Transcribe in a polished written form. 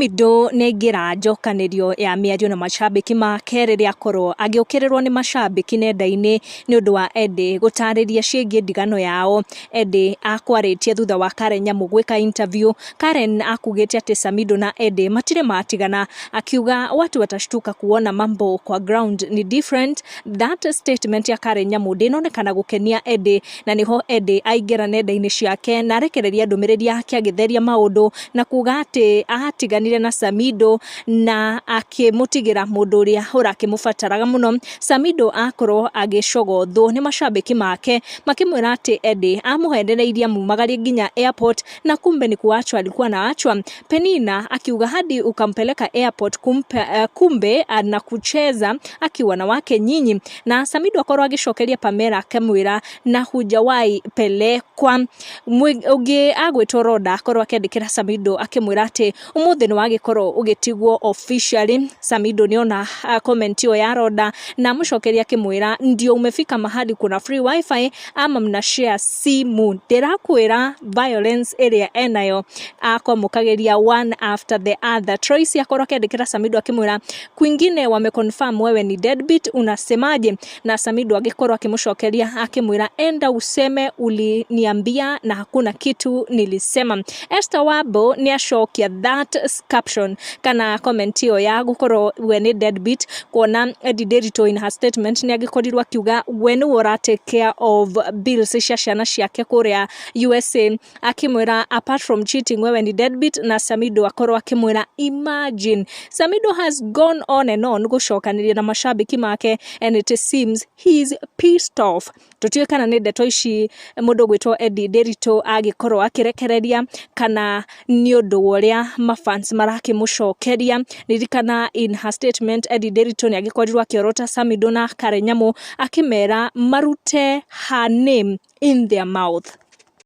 Samidoh nĩaingĩra njokanĩrio ya mĩario na macambĩki make rĩrĩa akorwo agĩũkĩrĩrwo nĩ macambĩki nenda-inĩ nĩ ũndũ wa Edday gũtarĩria ciĩgiĩ ndigano yao. Edday akwarĩtie thutha wa Karen Nyamu gwĩka interview. Karen akugĩte atĩ Samidoh na Edday matirĩ matigana, akiuga watu watashtuka kuona mambo kwa ground ni different. That statement ya Karen Nyamu ndĩnonekana gũkenia Edday, na niho Edday aingĩra nenda-inĩ ciake na arekereria ndũmĩrĩri yake agĩtheria maũndũ na kuga atĩ atiganire na Samidoh na akĩmũtigira mũndũ ũrĩa ũrakĩmũbataraga mũno. Samidoh akorwo agĩcogothwo nĩ macambĩki make makĩmwĩra atĩ Edday amũhendereirie mumagarie nginya airport na kumbe ni kuachwa alikuwa na achwa. Penina akiuga hadi ukampeleka airport kumbe anakucheza akiwa na wake nyinyi, na Samidoh akorwo agĩcokeria Pamela akĩmwĩra na hujawahi pelekwa. Ũngĩ agwĩtwo Roda akorwo akĩandĩkĩra Samidoh akĩmwĩra atĩ umuthi ni wagĩkorwo ũgĩtigwo officially. Samidoh niona comment ĩyo ya Roda na mũcokeria akĩmwĩra ndio umefika mahali kuna free wifi ama mna share simu, ndĩrakwĩra violence ĩrĩa enayo akomũkagĩria one after the other. Tracy akorwo akĩandĩkĩra Samidoh akĩmwĩra kwingine wameconfirm wewe ni deadbeat, unasemaje? Na Samidoh agĩkorwo akĩmũcokeria akĩmwĩra enda useme uliniambia na hakuna kitu nilisema. Esther Wabo ni ashokia that caption kana comment ĩyo ya gũkorwo we ni deadbeat, kuona Edday in her statement ni agĩkorirwo akiuga we nĩ ũra take care of bills cia ciana ciake kũrĩa USA, akĩmwĩra apart from cheating wewe ni deadbeat, na Samidoh akorwo akĩmwĩra imagine. Samidoh has gone on and on gũcokanĩria na macambĩki make and it seems he's pissed off. Tũtiũĩ kana nĩ ndeto ici mũndũ gwĩtwo Edday agĩkorwo akĩrekereria kana nĩ ũndũ ũrĩa mafans marakĩmũcokeria. Ririkana in her statement Edday nĩ agĩkorirwo akĩorota Samidoh na Karen Nyamu akĩmera marute her name in their mouth.